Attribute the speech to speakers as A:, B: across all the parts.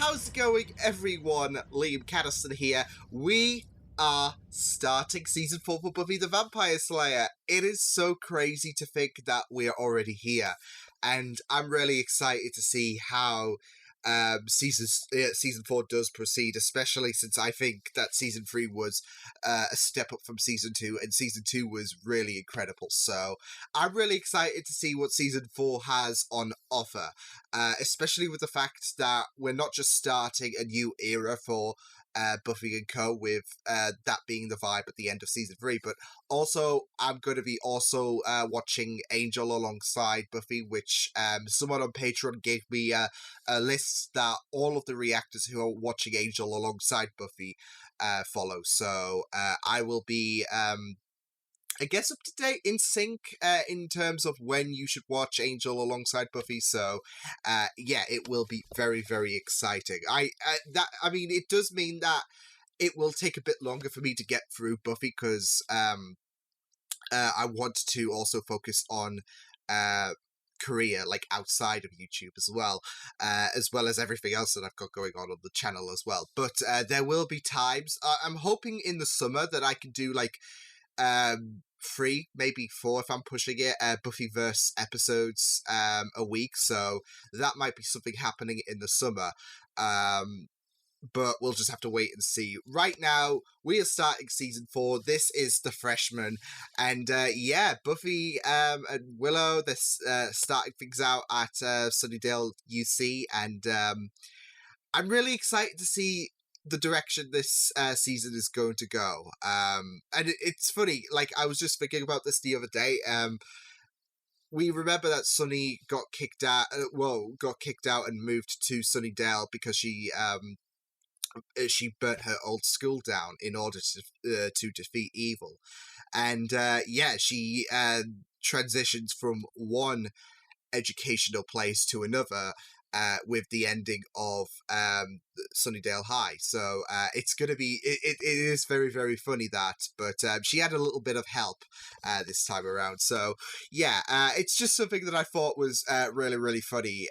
A: How's it going, everyone? Liam Catterson here. We are starting Season 4 for Buffy the Vampire Slayer. It is so crazy to think that we are already here, and I'm really excited to see how Season 4 does proceed, especially since I think that Season 3 was a step up from Season 2, and Season 2 was really incredible. So I'm really excited to see what Season 4 has on offer, especially with the fact that we're not just starting a new era for Buffy and Co. with that being the vibe at the end of Season 3, but also I'm going to be also watching Angel alongside Buffy, which someone on Patreon gave me a list that all of the reactors who are watching Angel alongside Buffy follow. So I will be I guess up to date, in sync in terms of when you should watch Angel alongside Buffy. So yeah, it will be very, very exciting. I mean, it does mean that it will take a bit longer for me to get through Buffy, because I want to also focus on career, like outside of YouTube as well as everything else that I've got going on the channel as well. But there will be times, I'm hoping in the summer, that I can do like 3, maybe 4 if I'm pushing it, Buffyverse episodes a week, so that might be something happening in the summer. But we'll just have to wait and see. Right now, we are starting Season 4. This is The Freshman. And yeah, Buffy and Willow, they're starting things out at Sunnydale UC. And I'm really excited to see the direction this season is going to go. And it's funny, like, I was just thinking about this the other day. We remember that Sunny got kicked out, and moved to Sunnydale because she burnt her old school down in order to defeat evil. And yeah, she transitions from one educational place to another with the ending of Sunnydale High. So it's going to be, it is very, very funny that, but she had a little bit of help this time around. So yeah, it's just something that I thought was really, really funny,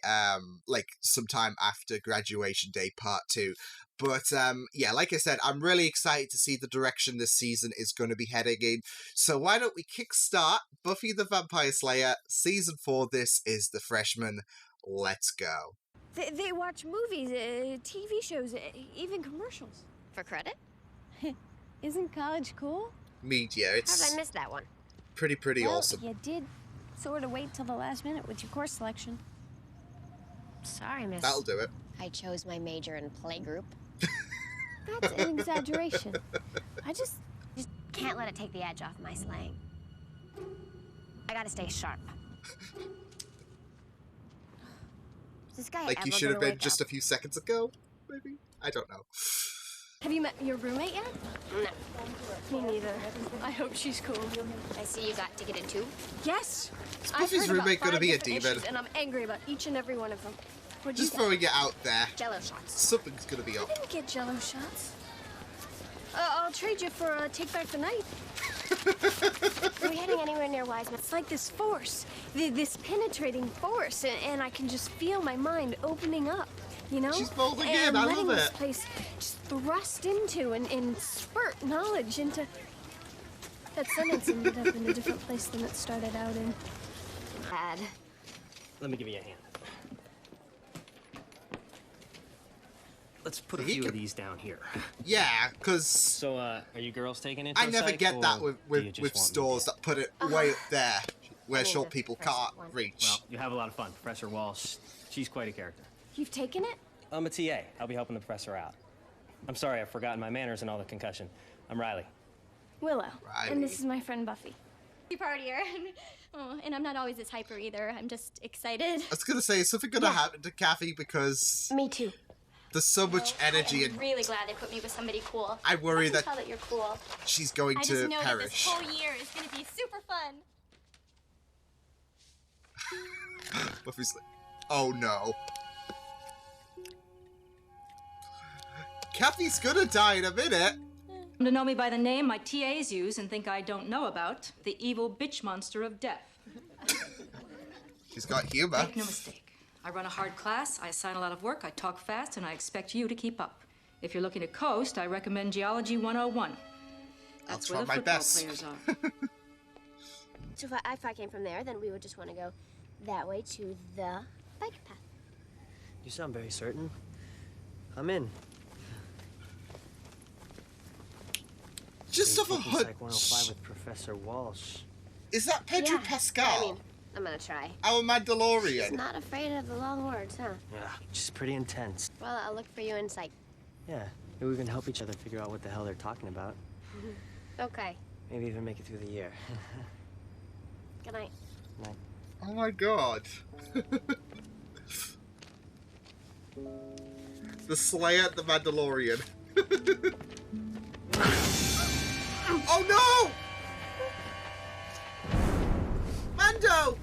A: like sometime after Graduation Day Part 2. But yeah, like I said, I'm really excited to see the direction this season is going to be heading in. So why don't we kickstart Buffy the Vampire Slayer Season 4. This is The Freshman. Let's go.
B: They watch movies, TV shows, even commercials.
C: For credit?
B: Isn't college cool?
A: Media, it's...
C: How did I miss that one?
A: Pretty awesome.
B: You did sort of wait till the last minute with your course selection.
C: Sorry, miss.
A: That'll do it.
C: I chose my major in playgroup.
B: That's an exaggeration. I just
C: can't let it take the edge off my slang. I gotta stay sharp. This guy
A: like you should have been just a few seconds ago, maybe? I don't know.
B: Have you met your roommate yet?
C: No.
B: Me neither. I hope she's cool.
C: I see you got ticketed too?
B: Yes.
A: Is Buffy's roommate gonna be a demon?
B: And I'm angry about each and every one of them.
A: Just throwing it out there.
C: Jello shots.
A: Something's gonna be up.
B: I didn't get Jello shots. I'll trade you for a take back the night.
C: Are we heading anywhere near Wiseman?
B: It's like this force, this penetrating force, and I can just feel my mind opening up, you know?
A: She's folding
B: in.
A: I
B: letting
A: love
B: this
A: it.
B: place just thrust into and spurt knowledge into... That sentence ended up in a different place than it started out in.
C: Bad.
D: Let me give you a hand. Let's put a few of these down here.
A: Yeah, because...
D: So, are you girls taking it?
A: I never get that with stores that put it way up there, where short people can't reach.
D: Well, you have a lot of fun. Professor Walsh, she's quite a character.
B: You've taken it?
D: I'm a TA. I'll be helping the professor out. I'm sorry, I've forgotten my manners and all the concussion. I'm Riley.
B: Willow.
A: Riley.
B: And this is my friend Buffy.
E: Partier. Oh, and I'm not always this hyper either. I'm just excited.
A: I was gonna say, is something gonna happen to Kathy, because...
B: Me too.
A: There's so much energy,
E: I'm
A: and
E: really glad they put me with somebody cool.
A: I worry
E: I can tell that you're cool.
A: she's going
E: I
A: to
E: just know that this
A: perish.
E: whole year is going to be super fun.
A: Buffy's like, oh no. Kathy's gonna die in a minute.
F: To know me by the name my TAs use and think I don't know about, the evil bitch monster of death.
A: She's got humor.
F: Make no mistake, I run a hard class, I assign a lot of work, I talk fast, and I expect you to keep up. If you're looking to coast, I recommend Geology 101. That's where the football players are.
C: So if I came from there, then we would just want to go that way to the bike path.
G: You sound very certain. I'm in.
A: Just off a
G: Psych 105 with Professor Walsh.
A: Is that Pedro Pascal?
C: I mean, I'm gonna try.
A: Our Mandalorian.
C: He's not afraid of the long words, huh?
G: Yeah, just pretty intense.
C: Well, I'll look for you in psych.
G: Yeah, maybe we can help each other figure out what the hell they're talking about.
C: Okay.
G: Maybe even make it through the year.
C: Good night.
G: Night.
A: Oh my god. The Slayer, the Mandalorian. Oh no! Mando!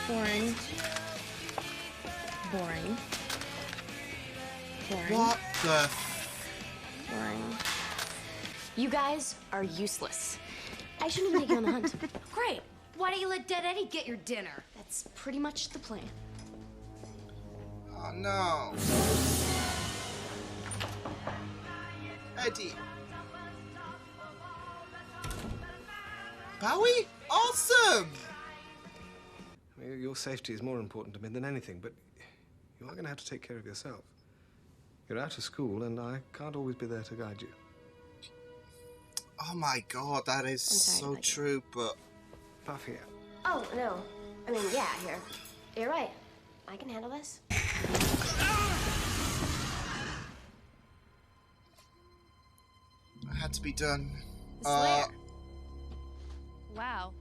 H: Boring. Boring. Boring.
A: What the?
H: Boring. You guys are useless.
C: I shouldn't take you on the hunt.
H: Great. Why don't you let Dead Eddie get your dinner? That's pretty much the plan.
A: Oh no. Eddie. Bowie? Awesome!
I: Your safety is more important to me than anything, but you are going to have to take care of yourself. You're out of school, and I can't always be there to guide you.
A: Oh my god, that is so true, but...
I: Buffy.
C: Oh, no. I mean, yeah, here. You're right. I can handle this.
A: It had to be done.
J: The Slayer. Wow.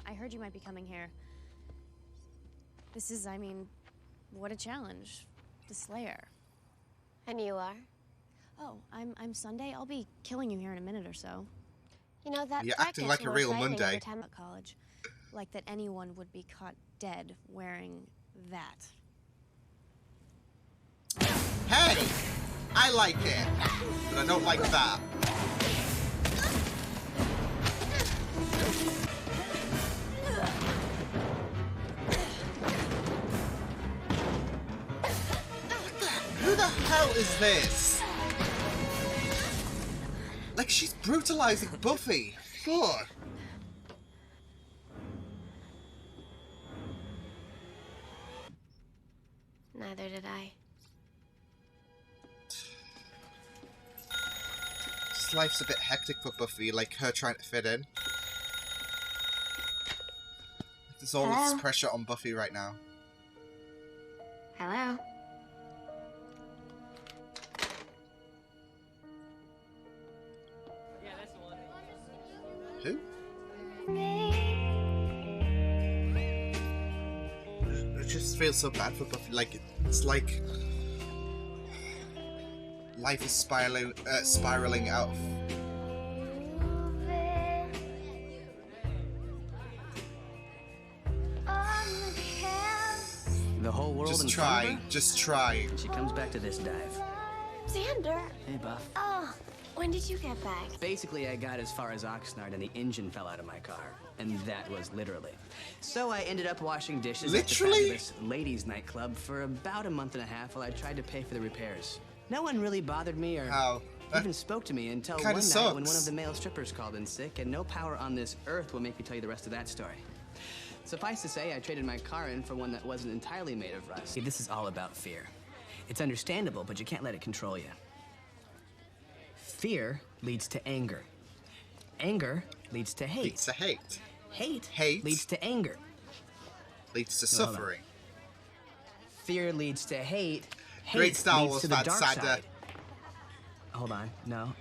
J: I heard you might be coming here. This is, I mean, what a challenge. The Slayer.
C: And you are?
J: Oh, I'm Sunday. I'll be killing you here in a minute or so.
C: You know, that
A: You're acting like a real Monday.
J: Time at college. Like that anyone would be caught dead wearing that.
A: Hey! I like it, but I don't like that. Who the hell is this? Like, she's brutalizing Buffy. God.
C: Neither did I.
A: This life's a bit hectic for Buffy, like her trying to fit in. There's all this pressure on Buffy right now.
C: Hello?
A: Who? It just feels so bad for Buffy. Like, it's like life is spiraling out of...
D: The whole world
A: Just
D: in
A: try,
D: front of her?
A: just try.
D: She comes back to this dive.
C: Xander!
D: Hey, Buff.
C: Oh, when did you get back?
D: Basically, I got as far as Oxnard and the engine fell out of my car. And that was literally. So I ended up washing dishes at the fabulous ladies' nightclub for about a month and a half while I tried to pay for the repairs. No one really bothered me or even spoke to me until one night when one of the male strippers called in sick, and no power on this earth will make me tell you the rest of that story. Suffice to say, I traded my car in for one that wasn't entirely made of rust. See, this is all about fear. It's understandable, but you can't let it control you. Fear leads to anger. Anger leads to hate.
A: Leads to hate.
D: Hate leads to anger.
A: Leads to suffering.
D: Fear leads to hate. Hate
A: Great Star
D: leads
A: Wars
D: to the
A: fan,
D: dark
A: Xander.
D: side. Hold on, no.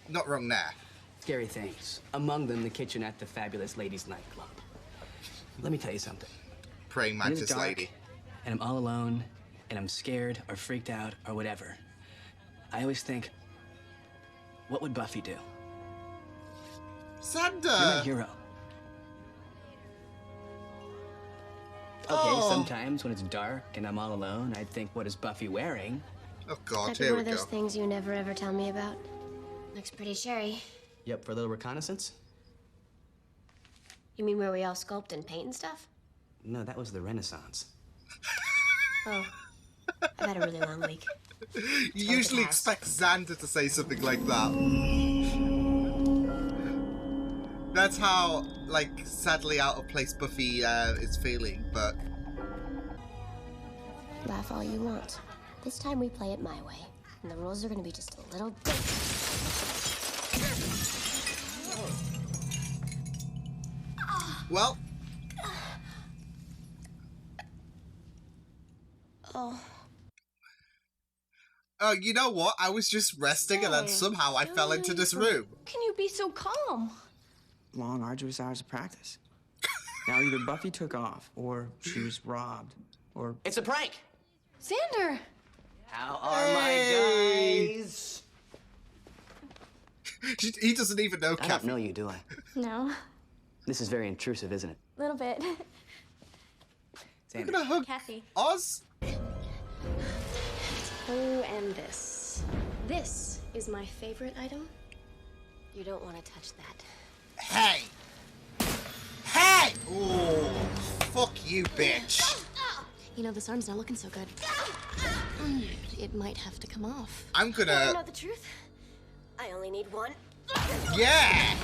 A: Not wrong there.
D: Scary things. Among them, the kitchen at the fabulous ladies' nightclub. Let me tell you something.
A: Praying
D: When it's
A: mantis
D: dark,
A: lady.
D: and I'm all alone, and I'm scared or freaked out or whatever, I always think, what would Buffy do?
A: Xander!
D: You're my hero. Okay, sometimes when it's dark and I'm all alone, I'd think, what is Buffy wearing?
A: Oh God,
C: That'd be
A: here
C: one
A: we
C: of those
A: go.
C: things you never ever tell me about. Looks pretty sherry.
D: You up for a little reconnaissance?
C: You mean where we all sculpt and paint and stuff?
D: No, that was the Renaissance.
C: Oh. I've had a really long week.
A: You usually expect Xander to say something like that. That's how, like, sadly out of place Buffy is feeling, but...
C: Laugh all you want. This time we play it my way. And the rules are gonna be just a little different.
A: Well...
C: Oh.
A: Oh, you know what? I was just resting and then somehow I fell into this room.
B: Can you be so calm?
K: Long, arduous hours of practice. Now either Buffy took off, or she was robbed, or...
D: It's a prank!
B: Xander!
D: How are my guys?
A: He doesn't even know Kathy.
D: I don't know you, do I?
E: No.
D: This is very intrusive, isn't it?
E: A little bit.
A: I'm gonna hug
E: Kathy.
A: Oz.
J: Oh, and this. This is my favorite item.
C: You don't want to touch that.
A: Hey! Hey! Oh, fuck you, bitch.
J: You know, this arm's not looking so good. It might have to come off.
A: I'm
C: You
A: gonna...
C: know the truth? I only need one.
A: Yeah!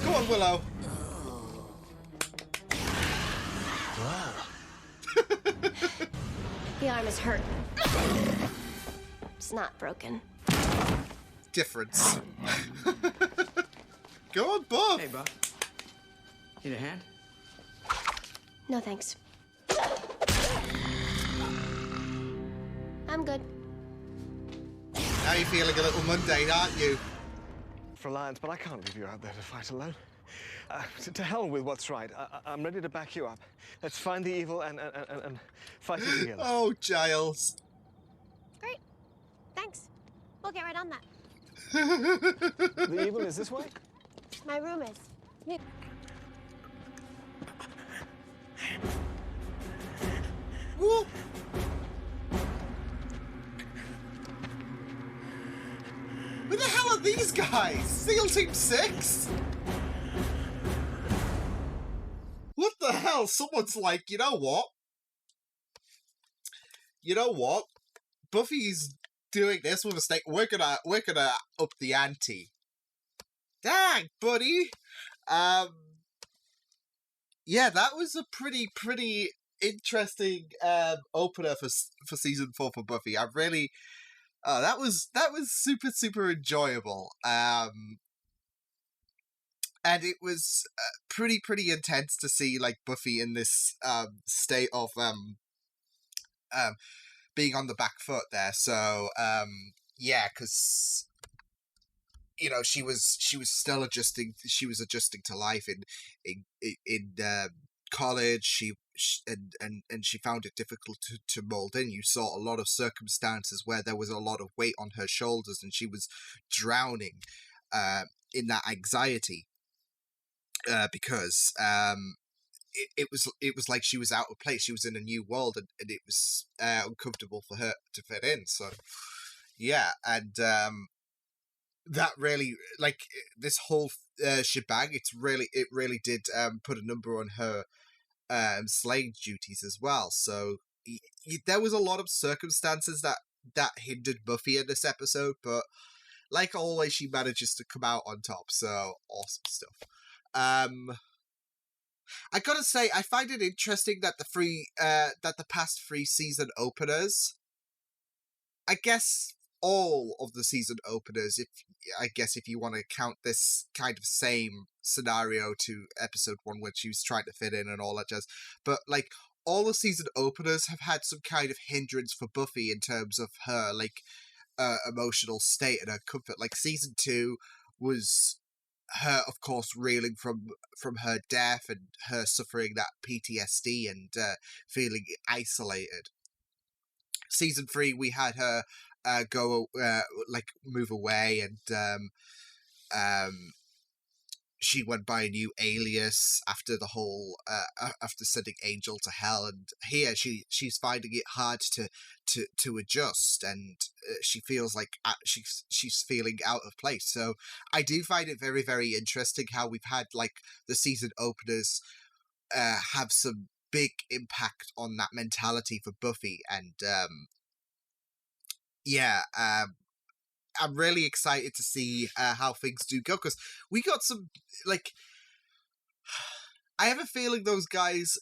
A: Go on, Willow.
C: The arm is hurt. It's not broken.
A: Difference. Go on, Buff.
K: Hey, Buff. Need a hand?
C: No thanks. I'm good.
A: Now you're feeling a little mundane, aren't you?
I: For Alliance, but I can't leave you out there to fight alone. To hell with what's right. I'm ready to back you up. Let's find the evil and fight it together.
A: Oh, Giles.
C: Great. Thanks. We'll get right on that.
I: The evil is this way?
C: My room is.
A: Whoa. Who the hell are these guys? SEAL Team 6? What the hell? Someone's like, you know what? You know what? Buffy's doing this with a snake. We're gonna up the ante. Dang, buddy. Yeah, that was a pretty interesting opener for season 4 for Buffy. I really that was super enjoyable. And it was pretty intense to see like Buffy in this state of being on the back foot there. So yeah, because you know she was still adjusting. She was adjusting to life in college. And she found it difficult to mold in. You saw a lot of circumstances where there was a lot of weight on her shoulders, and she was drowning in that anxiety because it was like she was out of place. She was in a new world, and it was uncomfortable for her to fit in. So yeah, and that really, like, this whole shebang, it really did put a number on her slaying duties as well. So there was a lot of circumstances that hindered Buffy in this episode, but like always, she manages to come out on top. So awesome stuff. I gotta say, I find it interesting that the past 3 season openers, I guess all of the season openers, if you want to count this kind of same scenario to episode 1 where she was trying to fit in and all that jazz, but like all the season openers have had some kind of hindrance for Buffy in terms of her like emotional state and her comfort. Like season 2 was her, of course, reeling from her death and her suffering that PTSD and feeling isolated. Season 3, we had her move away, and she went by a new alias after the whole after sending Angel to hell, and here she's finding it hard to adjust, and she feels like she's feeling out of place. So I do find it very, very interesting how we've had like the season openers have some big impact on that mentality for Buffy, and I'm really excited to see how things do go, because we got some, like, I have a feeling those guys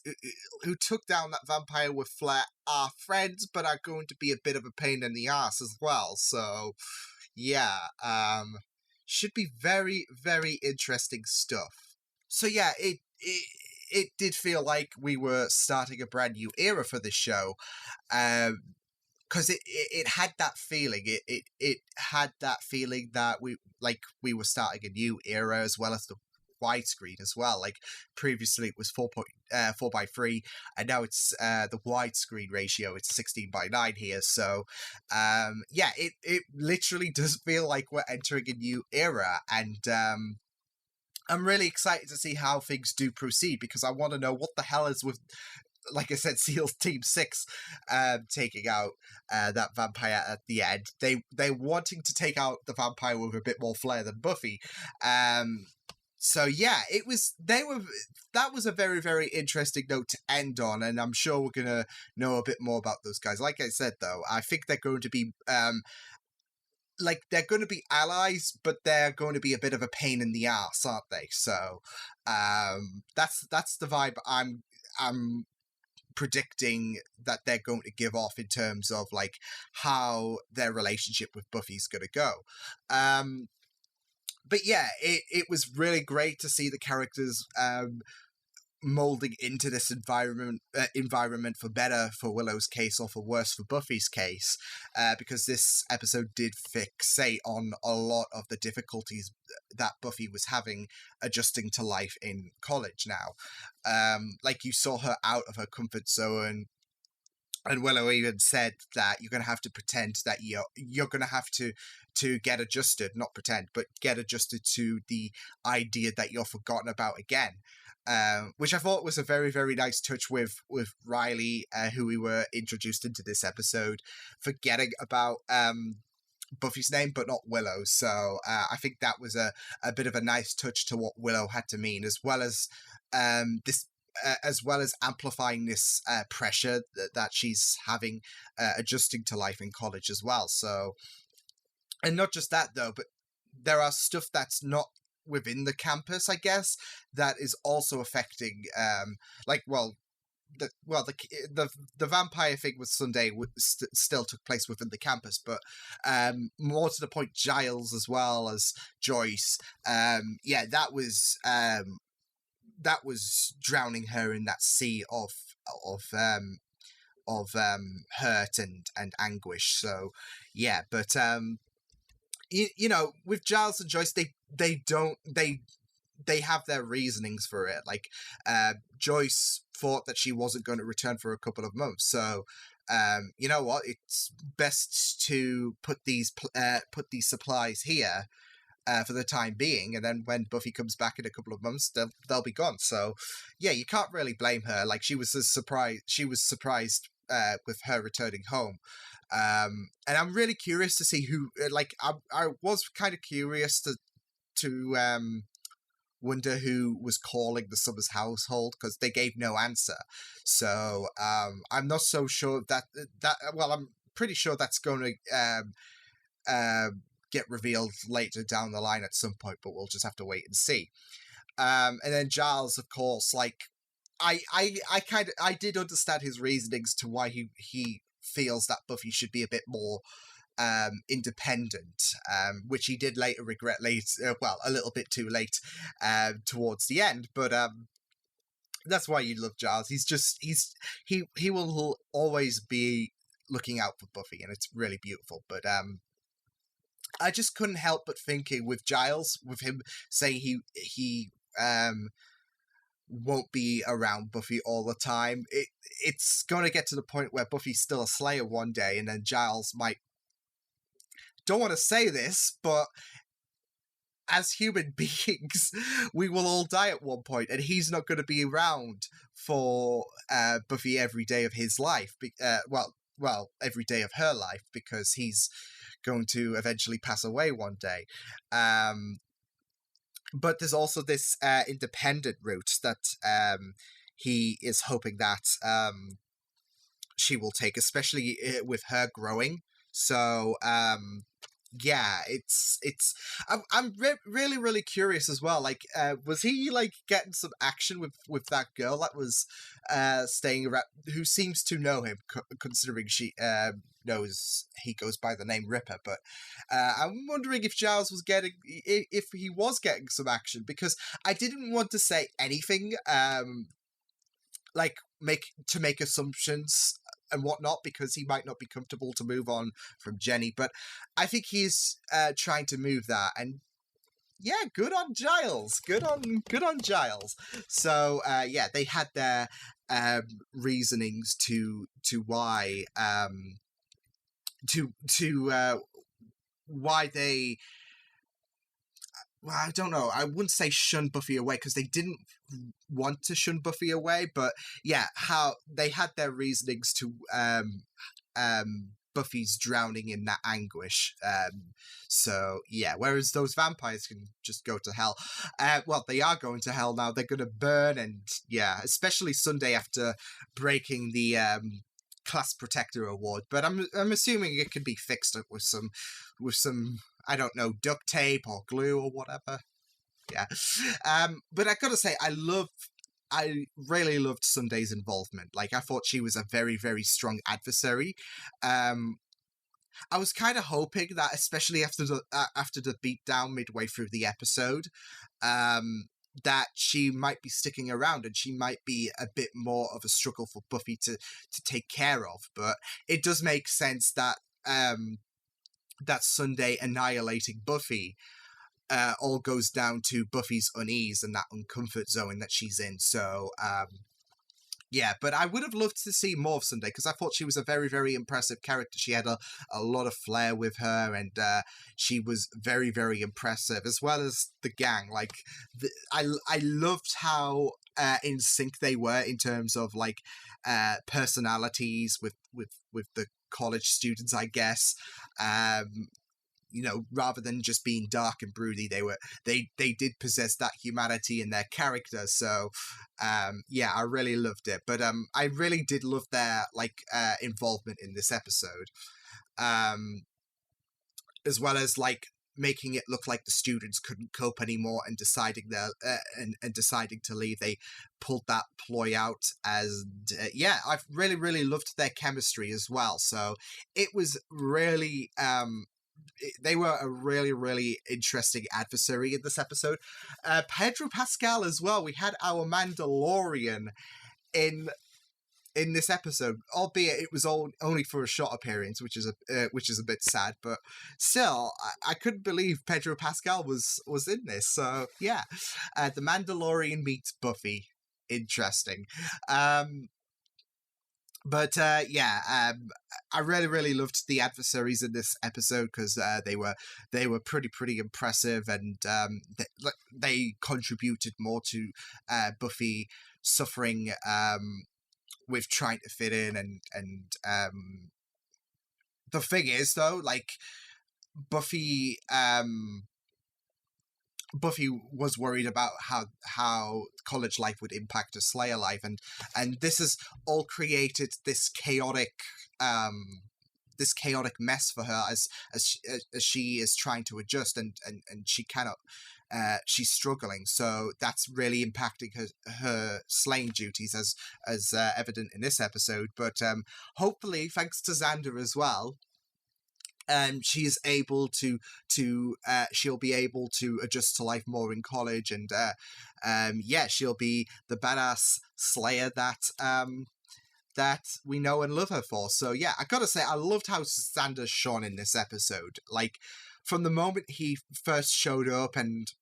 A: who took down that vampire with Flair are friends, but are going to be a bit of a pain in the ass as well. So, yeah, should be very, very interesting stuff. So yeah, it did feel like we were starting a brand new era for this show. Because it had that feeling. It had that feeling that we were starting a new era, as well as the widescreen as well. Like previously it was 4:3, and now it's the widescreen ratio. It's 16:9 here. So it literally does feel like we're entering a new era, and I'm really excited to see how things do proceed, because I want to know what the hell is with, like I said, SEALs Team 6 taking out that vampire at the end. They wanting to take out the vampire with a bit more flair than Buffy. So yeah, that was a very, very interesting note to end on, and I'm sure we're gonna know a bit more about those guys. Like I said, though, I think they're going to be they're going to be allies, but they're going to be a bit of a pain in the ass, aren't they? So that's the vibe I'm predicting that they're going to give off in terms of like how their relationship with Buffy's going to go. But yeah, it was really great to see the characters molding into this environment for better for Willow's case, or for worse for Buffy's case, because this episode did fixate on a lot of the difficulties that Buffy was having adjusting to life in college now. Like you saw her out of her comfort zone, and Willow even said that you're going to have to pretend that you're going to have to get adjusted, not pretend, but get adjusted to the idea that you're forgotten about again. Which I thought was a very, very nice touch with Riley, who we were introduced into this episode, forgetting about Buffy's name, but not Willow. So I think that was a bit of a nice touch to what Willow had to mean, as well as amplifying this pressure that she's having adjusting to life in college as well. So, and not just that though, but there are stuff that's not within the campus, I guess, that is also affecting the vampire thing with Sunday still took place within the campus, but more to the point, Giles as well as Joyce, that was drowning her in that sea of hurt and anguish. So yeah, but you know, with Giles and Joyce, they have their reasonings for it. Like Joyce thought that she wasn't going to return for a couple of months, so you know what, it's best to put these supplies here for the time being, and then when Buffy comes back in a couple of months, they'll be gone. So yeah, you can't really blame her. Like she was surprised with her returning home. And I'm really curious to see who, I was kind of curious to wonder who was calling the Summers household, because they gave no answer. So I'm not so sure I'm pretty sure that's going to get revealed later down the line at some point, but we'll just have to wait and see. And then Giles, of course, like I did understand his reasonings to why he feels that Buffy should be a bit more independent, which he did later regret a little bit too late towards the end, but that's why you love Giles. He will always be looking out for Buffy, and it's really beautiful. But I just couldn't help but thinking with Giles, with him saying he won't be around Buffy all the time, it's going to get to the point where Buffy's still a Slayer one day, and then Giles might, don't want to say this, but as human beings, we will all die at one point, and he's not going to be around for Buffy every day of his life. Well, every day of her life, because he's going to eventually pass away one day. But there's also this independent route that he is hoping that she will take, especially with her growing. So yeah, I'm really curious as well. Like, was he like getting some action with that girl that was staying around, who seems to know him, considering she knows he goes by the name Ripper? But I'm wondering if Giles was getting, if he was getting some action, because I didn't want to say anything like make assumptions and whatnot, because he might not be comfortable to move on from Jenny. But I think he's trying to move that, and yeah, good on Giles. Good on Giles. So yeah, they had their reasonings to why why they. Well, I don't know. I wouldn't say shun Buffy away, because they didn't want to shun Buffy away, but yeah, how they had their reasonings to Buffy's drowning in that anguish. So yeah, whereas those vampires can just go to hell. Well, they are going to hell now. They're going to burn, and yeah, especially Sunday after breaking the class protector award. But I'm assuming it can be fixed up with some I don't know, duct tape or glue or whatever. Yeah. But I gotta say, I really loved Sunday's involvement. Like, I thought she was a very, very strong adversary. I was kind of hoping that, especially after the beatdown midway through the episode, that she might be sticking around and she might be a bit more of a struggle for Buffy to take care of. But it does make sense that that Sunday annihilating Buffy all goes down to Buffy's unease and that uncomfort zone that she's in. So yeah, but I would have loved to see more of Sunday, because I thought she was a very, very impressive character. She had a lot of flair with her, and she was very, very impressive, as well as the gang. Like, I loved how in sync they were in terms of like personalities with the college students, I guess. You know, rather than just being dark and broody, they did possess that humanity in their character. So yeah, I really loved it. But I really did love their like involvement in this episode, as well as like making it look like the students couldn't cope anymore and deciding and deciding to leave. They pulled that ploy out. As yeah, I've really loved their chemistry as well. So it was really they were a really interesting adversary in this episode. Pedro Pascal as well. We had our Mandalorian in this episode, albeit it was only for a short appearance, which is a bit sad, but still, I couldn't believe Pedro Pascal was in this. So yeah, the Mandalorian meets Buffy. Interesting. But yeah, I really loved the adversaries in this episode, because they were pretty impressive, and they contributed more to Buffy suffering with trying to fit in, and the thing is though, like Buffy was worried about how college life would impact her Slayer life, and this has all created this chaotic mess for her as she is trying to adjust, and she cannot. She's struggling, so that's really impacting her slaying duties, as evident in this episode. But hopefully, thanks to Xander as well, she's able to she'll be able to adjust to life more in college, and yeah, she'll be the badass Slayer that we know and love her for. So yeah, I gotta say, I loved how Xander shone in this episode. Like, from the moment he first showed up and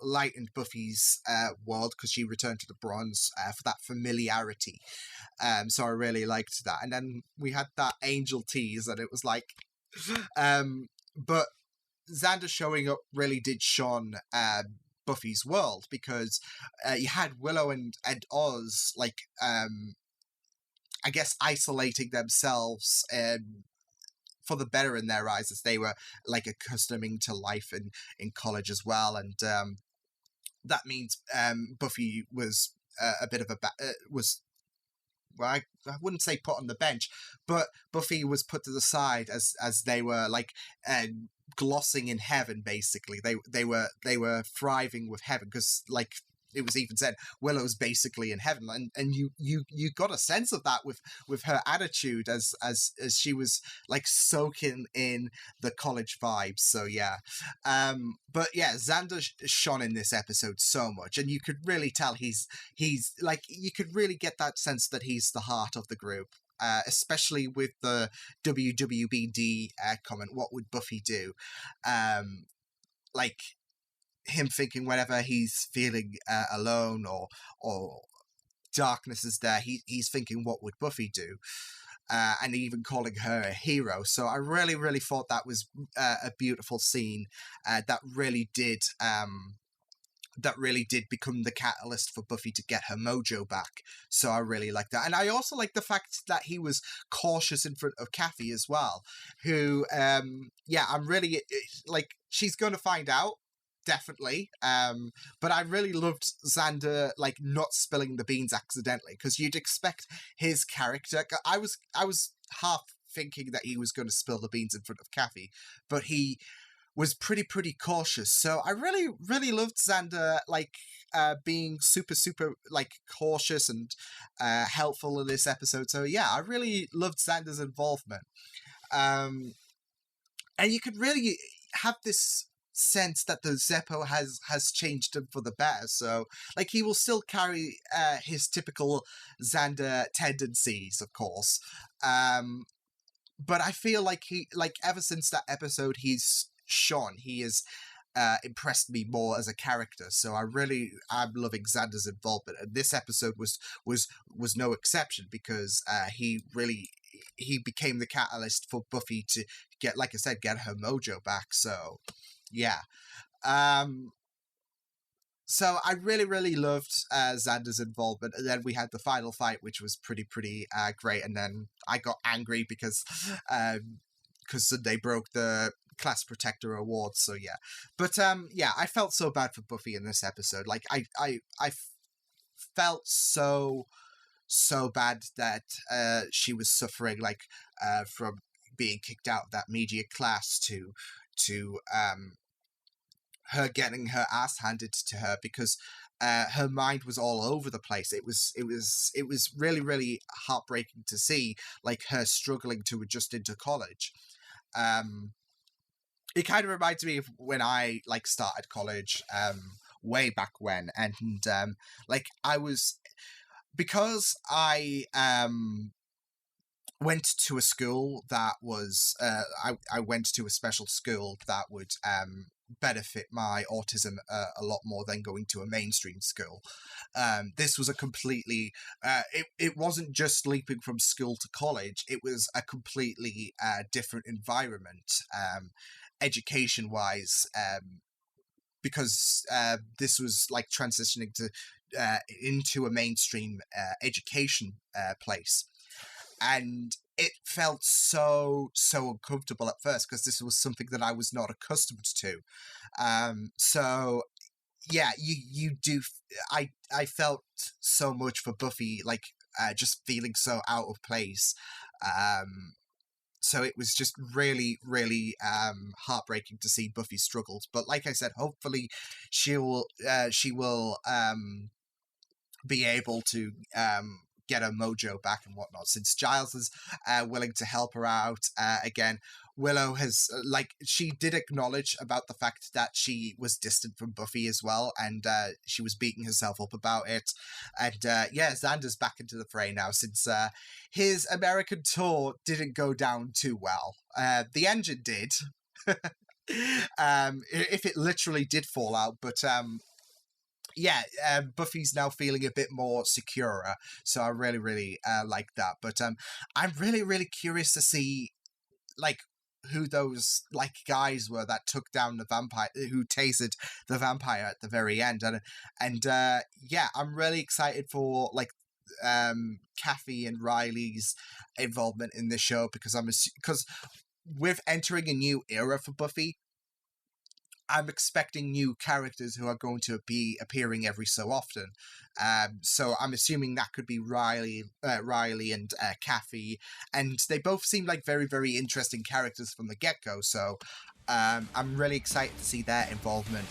A: lightened Buffy's world, because she returned to the Bronze for that familiarity. So I really liked that. And then we had that angel tease, and it was like, but Xander showing up really did shone Buffy's world, because you had Willow and Oz, like, I guess, isolating themselves for the better in their eyes, as they were, like, accustoming to life in college as well. And that means Buffy was a bit of was, well, I wouldn't say put on the bench, but Buffy was put to the side as they were, like, glossing in heaven. Basically, they were thriving with heaven, because, like, it was even said, Willow's basically in heaven, and you got a sense of that with her attitude as she was, like, soaking in the college vibes. So yeah, but yeah, Xander shone in this episode so much, and you could really tell he's like, you could really get that sense that he's the heart of the group. Especially with the WWBD comment, what would Buffy do? Like, him thinking whenever he's feeling alone or darkness is there, he's thinking, what would Buffy do? And even calling her a hero. So I really, really thought that was a beautiful scene that really did become the catalyst for Buffy to get her mojo back. So I really like that. And I also like the fact that he was cautious in front of Kathy as well, who, I'm really, like, she's going to find out, definitely. But I really loved Xander, like, not spilling the beans accidentally, because you'd expect his character. I was half thinking that he was going to spill the beans in front of Kathy, but he was pretty cautious. So I really, really loved Xander, like, being super, like, cautious and helpful in this episode. So yeah, I really loved Xander's involvement. And you could really have this sense that the Zeppo has changed him for the better. So, like, he will still carry his typical Xander tendencies, of course. But I feel like ever since that episode, he's shone. He has impressed me more as a character. So I'm loving Xander's involvement, and this episode was no exception, because he became the catalyst for Buffy to get, like I said, get her mojo back. So yeah. So I really, really loved Xander's involvement. And then we had the final fight, which was pretty great. And then I got angry because they broke the Class Protector Award. So yeah. But yeah, I felt so bad for Buffy in this episode. Like, I felt so bad that she was suffering, like, from being kicked out of that media class to her getting her ass handed to her, because her mind was all over the place. It was really, really heartbreaking to see, like, her struggling to adjust into college. It kind of reminds me of when I, like, started college way back when, and like, because I went to a school that was I went to a special school that would benefit my autism a lot more than going to a mainstream school. This was a completely it wasn't just leaping from school to college. It was a completely different environment, education wise, because this was, like, transitioning to into a mainstream education place. And it felt so uncomfortable at first, because this was something that I was not accustomed to. So yeah, you do. I felt so much for Buffy, like, just feeling so out of place. So it was just really, really heartbreaking to see Buffy's struggles. But like I said, hopefully she will be able to get her mojo back and whatnot, since Giles is willing to help her out. Again, Willow has, like, she did acknowledge about the fact that she was distant from Buffy as well, and she was beating herself up about it. And yeah, Xander's back into the fray now, since his American tour didn't go down too well. The engine did, if it literally did fall out, but yeah, Buffy's now feeling a bit more secure, so I really, really like that. But I'm really, really curious to see, like, who those like guys were that took down the vampire, who tasered the vampire at the very end, and yeah, I'm really excited for like Kathy and Riley's involvement in the show, because because with entering a new era for Buffy, I'm expecting new characters who are going to be appearing every so often. So I'm assuming that could be Riley and Kathy, and they both seem like very, very interesting characters from the get-go. So I'm really excited to see their involvement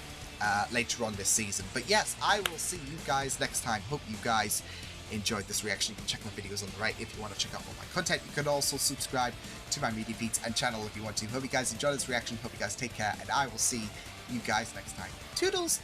A: later on this season. But yes, I will see you guys next time. Hope you guys enjoyed this reaction. You can check my videos on the right if you want to check out all my content. You can also subscribe to my media feeds and channel if you want to. Hope you guys enjoyed this reaction. Hope you guys take care, and I will see you guys next time. Toodles!